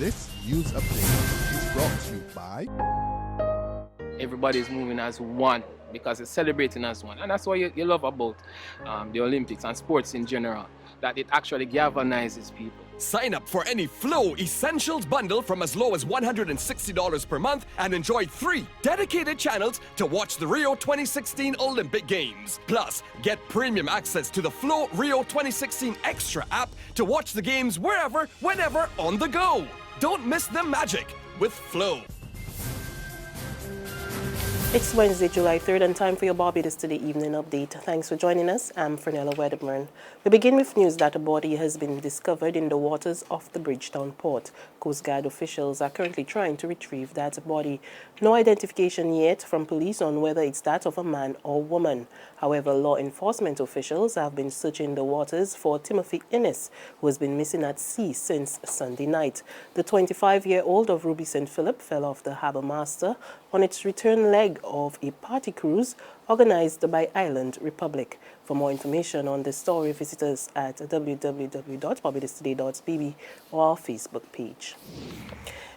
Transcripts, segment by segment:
This news update is brought to you by... Everybody is moving as one because it's celebrating as one. And that's what you love about the Olympics and sports in general, that it actually galvanizes people. Sign up for any Flow Essentials bundle from as low as $160 per month and enjoy 3 dedicated channels to watch the Rio 2016 Olympic Games. Plus, get premium access to the Flow Rio 2016 Extra app to watch the games wherever, whenever, on the go. Don't miss the magic with Flow. It's Wednesday, July 3rd, and time for your Barbados Today evening update. Thanks for joining us. I'm Fernella Wedderburn. We begin with news that a body has been discovered in the waters of the Bridgetown Port. Coast Guard officials are currently trying to retrieve that body. No identification yet from police on whether it's that of a man or woman. However, law enforcement officials have been searching the waters for Timothy Innes, who has been missing at sea since Sunday night. The 25-year-old of Ruby St. Philip fell off the Harbour Master on its return leg of a party cruise organized by Island Republic. For more information on this story, visit us at www.barbadostoday.bb or our Facebook page.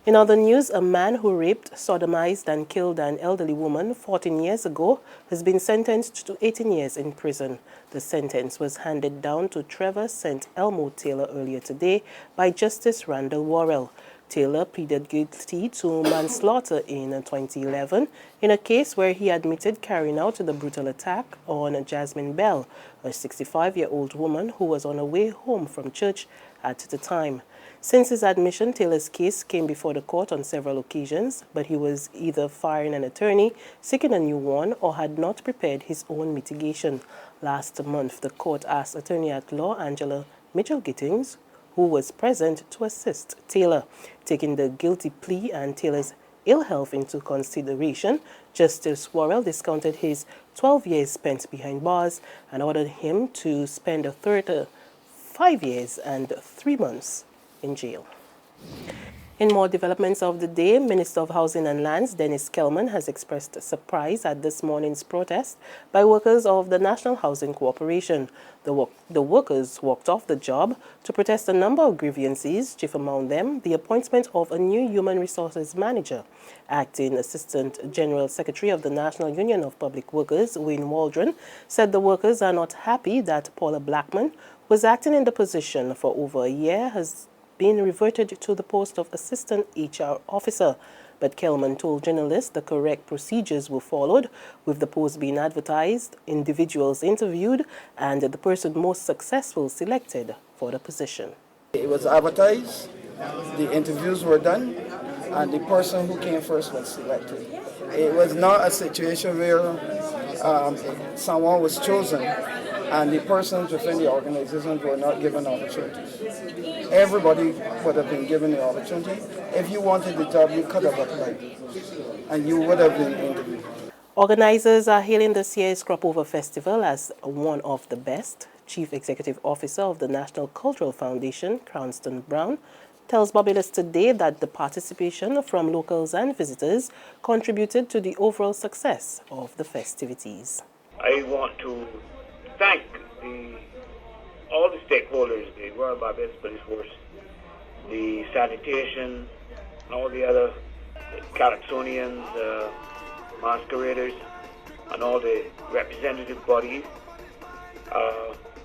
In other news, a man who raped, sodomized and killed an elderly woman 14 years ago has been sentenced to 18 years in prison. The sentence was handed down to Trevor St. Elmo Taylor earlier today by Justice Randall Worrell. Taylor pleaded guilty to manslaughter in 2011 in a case where he admitted carrying out the brutal attack on Jasmine Bell, a 65-year-old woman who was on her way home from church at the time. Since his admission, Taylor's case came before the court on several occasions, but he was either firing an attorney, seeking a new one, or had not prepared his own mitigation. Last month, the court asked Attorney-at-Law Angela Mitchell-Gittings, who was present, to assist Taylor. Taking the guilty plea and Taylor's ill health into consideration, Justice Worrell discounted his 12 years spent behind bars and ordered him to spend a third 5 years and 3 months in jail. In more developments of the day, Minister of Housing and Lands Dennis Kelman has expressed surprise at this morning's protest by workers of the National Housing Corporation. The workers walked off the job to protest a number of grievances, chief among them the appointment of a new Human Resources Manager. Acting Assistant General Secretary of the National Union of Public Workers, Wayne Waldron, said the workers are not happy that Paula Blackman, who was acting in the position for over a year, has been reverted to the post of Assistant HR Officer. But Kelman told journalists the correct procedures were followed, with the post being advertised, individuals interviewed, and the person most successful selected for the position. It was advertised, the interviews were done, and the person who came first was selected. It was not a situation where someone was chosen and the persons within the organization were not given opportunities. Everybody would have been given the opportunity. If you wanted the job, you could have applied, and you would have been interviewed. Organizers are hailing this year's Crop Over Festival as one of the best. Chief Executive Officer of the National Cultural Foundation, Cranston Brown, tells Barbados Today that the participation from locals and visitors contributed to the overall success of the festivities. I want to thank all the stakeholders, the Royal Barbados Police Force, the sanitation, and all the other Calypsonians, masqueraders, and all the representative bodies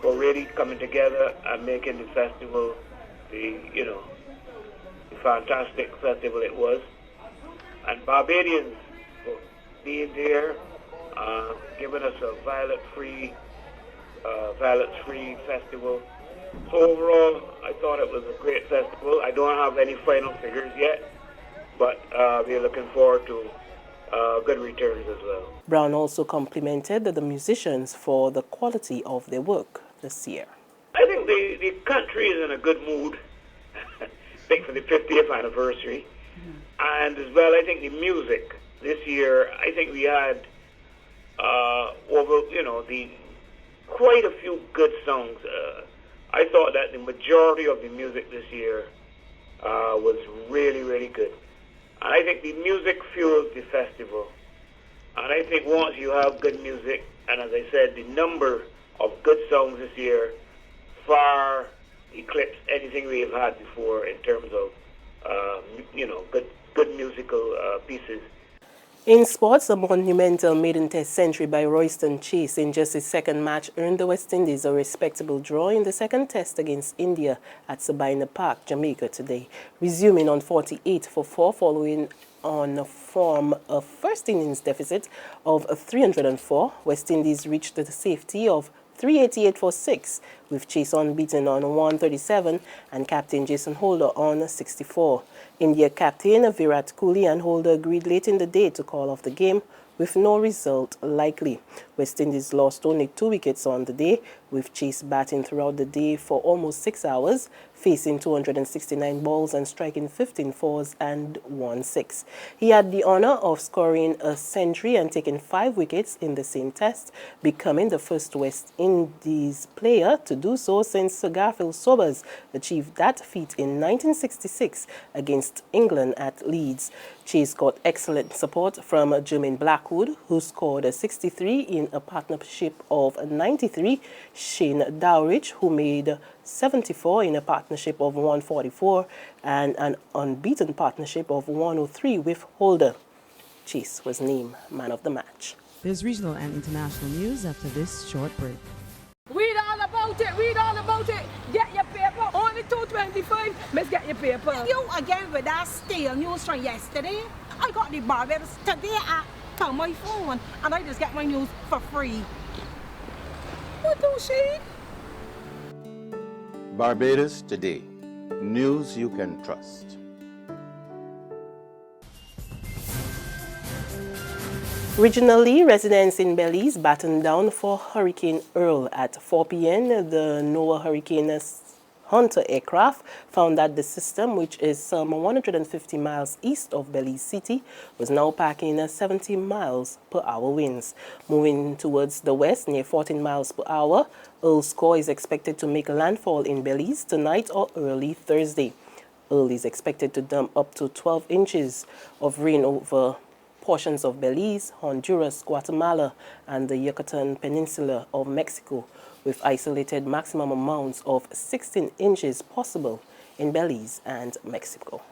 for really coming together and making the festival the fantastic festival it was. And Barbadians for being there, giving us a violence-free festival. So overall, I thought it was a great festival. I don't have any final figures yet, but we're looking forward to good returns as well. Brown also complimented the musicians for the quality of their work this year. I think the country is in a good mood, I think for the 50th anniversary. And as well, I think the music this year, I think we had quite a few good songs. I thought that the majority of the music this year was really, really good. And I think the music fuels the festival. And I think once you have good music, and as I said, the number of good songs this year far eclipsed anything we have had before in terms of good musical pieces. In sports, a monumental maiden test century by Royston Chase in just his second match earned the West Indies a respectable draw in the second test against India at Sabina Park, Jamaica today, resuming on 48 for 4 following on from a first innings deficit of 304. West Indies reached the safety of 388 for 6, with Chase unbeaten on 137 and captain Jason Holder on 64. India captain Virat Kohli and Holder agreed late in the day to call off the game, with no result likely. West Indies lost only 2 wickets on the day, with Chase batting throughout the day for almost 6 hours, facing 269 balls and striking 15 fours and 1 6. He had the honour of scoring a century and taking 5 wickets in the same test, becoming the first West Indies player to do so since Sir Garfield Sobers achieved that feat in 1966 against England at Leeds. Chase got excellent support from Jermaine Blackwood, who scored a 63 in a partnership of 93, Shane Dowrich, who made 74 in a partnership of 144, and an unbeaten partnership of 103 with Holder. Chase was named man of the match. There's regional and international news after this short break. Read all about it, read all about it. Get your paper. Only $2.25. Let's get your paper. You again with that stale news from yesterday. I got the Barbados today on my phone and I just get my news for free. What do she? Barbados Today. News you can trust. Regionally, residents in Belize battened down for Hurricane Earl. At 4 p.m., the NOAA Hurricane Hunter aircraft found that the system, which is some 150 miles east of Belize City, was now packing 70 miles per hour winds. Moving towards the west near 14 miles per hour, Earl's core is expected to make landfall in Belize tonight or early Thursday. Earl is expected to dump up to 12 inches of rain over portions of Belize, Honduras, Guatemala, and the Yucatan Peninsula of Mexico, with isolated maximum amounts of 16 inches possible in Belize and Mexico.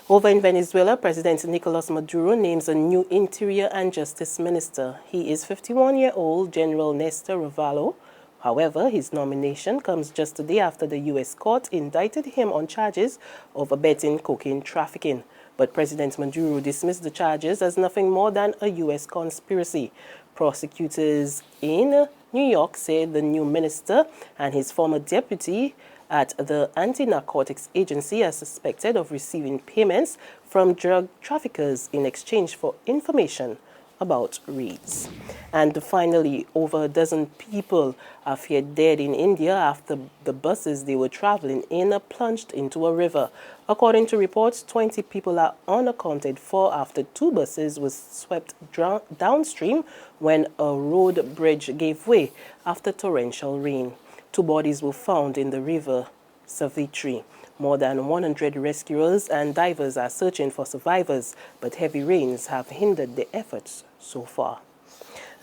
Over in Venezuela, President Nicolas Maduro names a new Interior and Justice Minister. He is 51-year-old General Nestor Ravallo. However, his nomination comes just a day after the U.S. court indicted him on charges of abetting cocaine trafficking. But President Maduro dismissed the charges as nothing more than a U.S. conspiracy. Prosecutors in New York said the new minister and his former deputy at the Anti-Narcotics Agency are suspected of receiving payments from drug traffickers in exchange for information about raids. And finally, over a dozen people are feared dead in India after the buses they were traveling in plunged into a river. According to reports, 20 people are unaccounted for after 2 buses were swept downstream when a road bridge gave way after torrential rain. 2 bodies were found in the river Savitri. More than 100 rescuers and divers are searching for survivors, but heavy rains have hindered the efforts so far.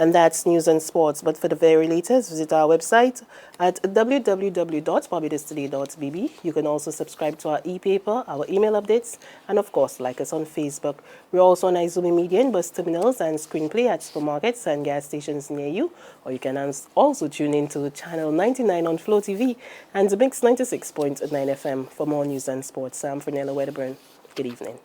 And that's news and sports. But for the very latest, visit our website at www.barbadostoday.bb. You can also subscribe to our e-paper, our email updates, and of course, like us on Facebook. We're also on Izumi Media in bus terminals and screenplay at supermarkets and gas stations near you. Or you can also tune in to Channel 99 on Flow TV and the Mix 96.9 FM for more news and sports. I'm Fernella Wedderburn. Good evening.